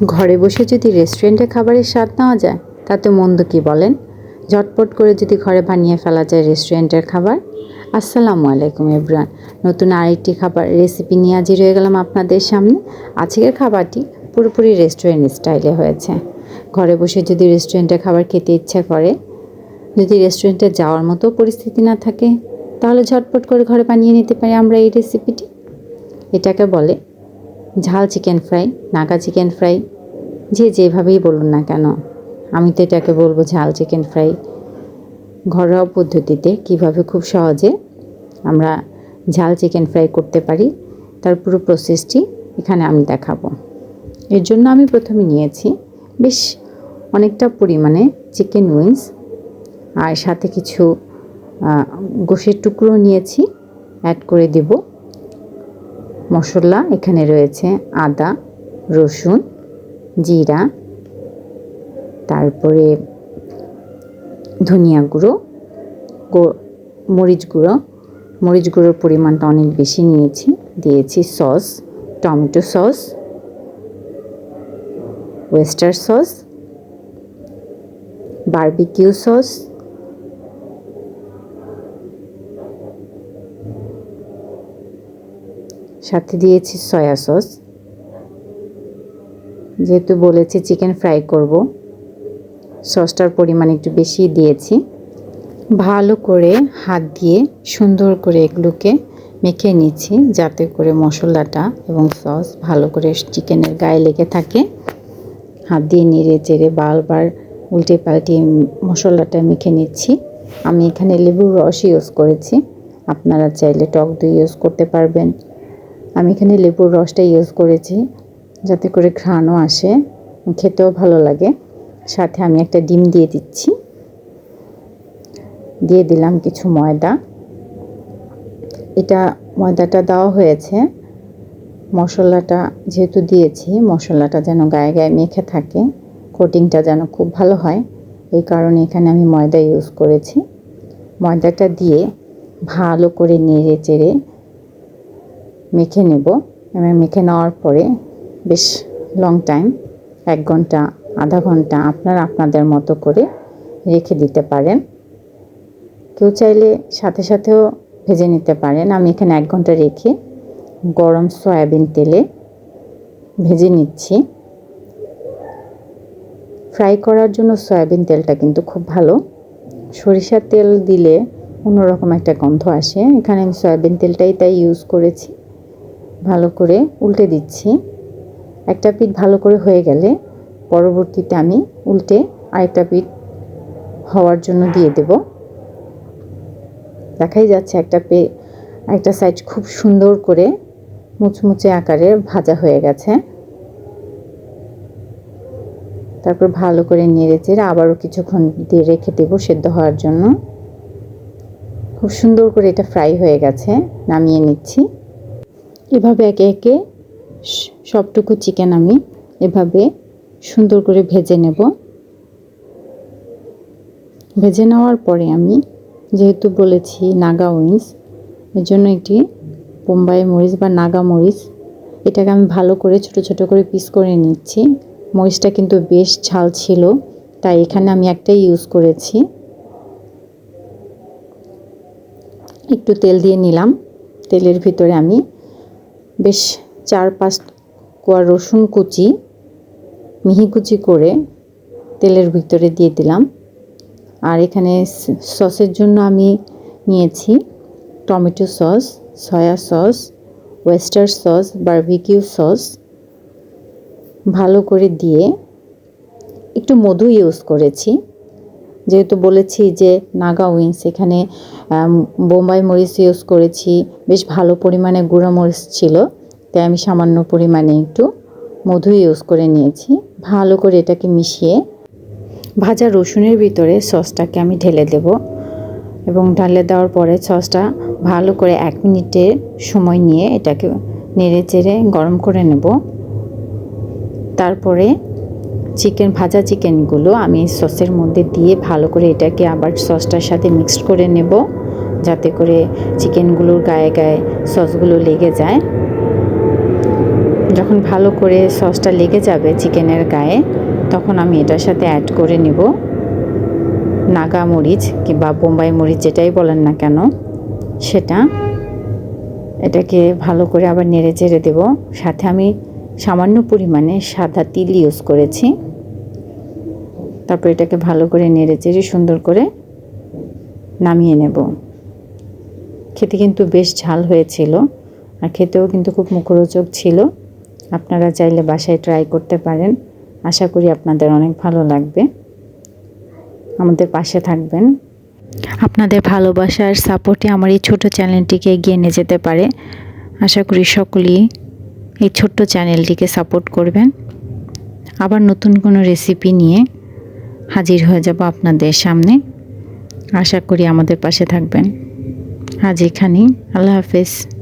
ঘরে বসে যদি রেস্টুরেন্টে খাবারের স্বাদ নেওয়া যায় তাতে মন্দ কি বলেন? ঝটপট করে যদি ঘরে বানিয়ে ফেলা যায় রেস্টুরেন্টের খাবার। আসসালামু আলাইকুম এভরিওয়ান, নতুন আরেকটি খাবার রেসিপি নিয়ে হাজির হয়ে গেলাম আপনাদের সামনে। আজকের খাবারটি পুরোপুরি রেস্টুরেন্ট স্টাইলে হয়েছে। ঘরে বসে যদি রেস্টুরেন্টে খাবার খেতে ইচ্ছা করে, যদি রেস্টুরেন্টে যাওয়ার মতো পরিস্থিতি না থাকে, তাহলে ঝটপট করে ঘরে বানিয়ে নিতে পারি আমরা এই রেসিপিটি। এটাকে বলে ঝাল chicken fry, Naga chicken fry, যে যেভাবেই বলুন না কেন। আমি তো এটাকে বলবো ঝাল চিকেন ফ্রাই। ঘরোয়া পদ্ধতিতে কিভাবে খুব সহজে আমরা ঝাল চিকেন ফ্রাই করতে পারি তার পুরো প্রসেসটি এখানে আমি দেখাবো। এর জন্য আমি প্রথমে নিয়েছি বেশ অনেকটা পরিমাণে চিকেন উইংস, আর সাথে কিছু গোশের টুকরো নিয়েছি। অ্যাড করে দেব মশলা। এখানে রয়েছে আদা, রসুন, জিরা, তারপরে ধনিয়া গুঁড়ো, মরিচ গুঁড়োর পরিমাণটা অনেক বেশি নিয়েছি। দিয়েছি sauce, tomato sauce, oyster sauce, barbecue sauce, সাথে দিয়েছি সয়া সস। যেহেতু বলেছি চিকেন ফ্রাই করব, সসটার পরিমাণ একটু বেশি দিয়েছি। ভালো করে হাত দিয়ে সুন্দর করে এগুলোকে মেখে নিচ্ছি, যাতে করে মশলাটা এবং সস ভালো করে চিকেনের গায়ে লেগে থাকে। হাত দিয়ে নেড়ে চেড়ে বারবার উল্টে পাল্টে মশলাটা মেখে নিচ্ছি। আমি এখানে লেবুর রস ইউজ করেছি, আপনারা চাইলে টক দই ইউজ করতে পারবেন। আমি এখানে লেবুর রসটা ইউজ করেছি যাতে করে ঘ্রাণও আসে, খেতেও ভালো লাগে। সাথে আমি একটা ডিম দিয়ে দিচ্ছি। দিয়ে দিলাম কিছু ময়দা। এটা ময়দাটা দেওয়া হয়েছে মশলাটা যেহেতু দিয়েছি, মশলাটা যেন গায়ে গায়ে মেখে থাকে, কোটিংটা যেন খুব ভালো হয়, এই কারণে এখানে আমি ময়দা ইউজ করেছি। ময়দাটা দিয়ে ভালো করে নেড়ে চেড়ে মেখে নেব। এবং মেখে নেওয়ার পরে বেশ লং টাইম, 1 ঘন্টা, আধা ঘন্টা আপনারা আপনাদের মতো করে রেখে দিতে পারেন। কেউ চাইলে সাথে সাথেও ভেজে নিতে পারেন। আমি এখানে 1 ঘন্টা রেখে গরম সয়াবিন তেলে ভেজে নিচ্ছি। ফ্রাই করার জন্য সয়াবিন তেলটা কিন্তু খুব ভালো। সরিষার তেল দিলে অন্যরকম একটা গন্ধ আসে। এখানে আমি সয়াবিন তেলটাই তাই ইউজ করেছি। ভালো করে উল্টে দিচ্ছি। একটা পিঠ ভালো করে হয়ে গেলে পরবর্তীতে আমি উল্টে আরেকটা পিঠ হওয়ার জন্য দিয়ে দেব। দেখাই যাচ্ছে একটা সাইড খুব সুন্দর করে মুচমুচে আকারে ভাজা হয়ে গেছে। তারপর ভালো করে নেড়ে চেড়ে আবারও কিছুক্ষণ দিয়ে রেখে দেব সেদ্ধ হওয়ার জন্য। খুব সুন্দর করে এটা ফ্রাই হয়ে গেছে, নামিয়ে নিচ্ছি। এভাবে একে একে সবটুকু চিকেন আমি এভাবে সুন্দর করে ভেজে নেব। ভেজে নেওয়ার পরে আমি যেহেতু বলেছি নাগা উইংস, এর জন্য একটি বোম্বাই মরিচ বা নাগা মরিচ, এটাকে আমি ভালো করে ছোট ছোট করে পিস করে নিচ্ছি। মরিচটা কিন্তু বেশ ঝাল ছিল, তাই এখানে আমি একটাই ইউজ করেছি। একটু তেল দিয়ে নিলাম। তেলের ভিতরে আমি বেশ 4-5 কোয়া রসুন কুচি মিহি কুচি করে তেলের ভিতরে দিয়ে দিলাম। আর এখানে সসের জন্য আমি নিয়েছি tomato sauce, soya sauce, oyster sauce, barbecue sauce. ভালো করে দিয়ে একটু মধু ইউজ করেছি, যেহেতু বলেছি যে নাগা উইংস, এখানে বোম্বাই মরিচ ইউজ করেছি, বেশ ভালো পরিমাণে গুঁড়ো মরিচ ছিল, তাই আমি সামান্য পরিমাণে একটু মধু ইউজ করে নিয়েছি। ভালো করে এটাকে মিশিয়ে ভাজা রসুনের ভিতরে সসটাকে আমি ঢেলে দেব এবং ঢেলে দেওয়ার পরে সসটা ভালো করে 1 মিনিটের সময় নিয়ে এটাকে নেড়ে চেড়ে গরম করে নেব। তারপরে ভাজা চিকেনগুলো আমি সসের মধ্যে দিয়ে ভালো করে এটাকে আবার সসটার সাথে মিক্সড করে নেব, যাতে করে চিকেনগুলোর গায়ে গায়ে সসগুলো লেগে যায়। যখন ভালো করে সসটা লেগে যাবে চিকেনের গায়ে, তখন আমি এটার সাথে অ্যাড করে নেব নাগা মরিচ কিংবা বোম্বাই মরিচ, যেটাই বলেন না কেন সেটা। এটাকে ভালো করে আবার নেড়ে চেড়ে দেব। সাথে আমি সামান্য পরিমাণে সাদা তিল ইউজ করেছি। তারপর এটাকে ভালো করে নেড়ে চেড়ে সুন্দর করে নামিয়ে নেব। খেতে কিন্তু বেশ ঝাল হয়েছিল, আর খেতেও কিন্তু খুব মুখরোচক ছিল। আপনারা চাইলে বাসায় ট্রাই করতে পারেন। আশা করি আপনাদের অনেক ভালো লাগবে। আমাদের পাশে থাকবেন। আপনাদের ভালোবাসা আর সাপোর্টে আমার এই ছোট চ্যানেলটিকে এগিয়ে নিয়ে যেতে পারে। আশা করি সকলেই এই ছোট্ট চ্যানেলটিকে সাপোর্ট করবেন। আবার নতুন কোনো রেসিপি নিয়ে হাজির হয়ে যাব আপনাদের সামনে। আশা করি আমাদের পাশে থাকবেন। আজ এখানেই, আল্লাহ হাফেজ।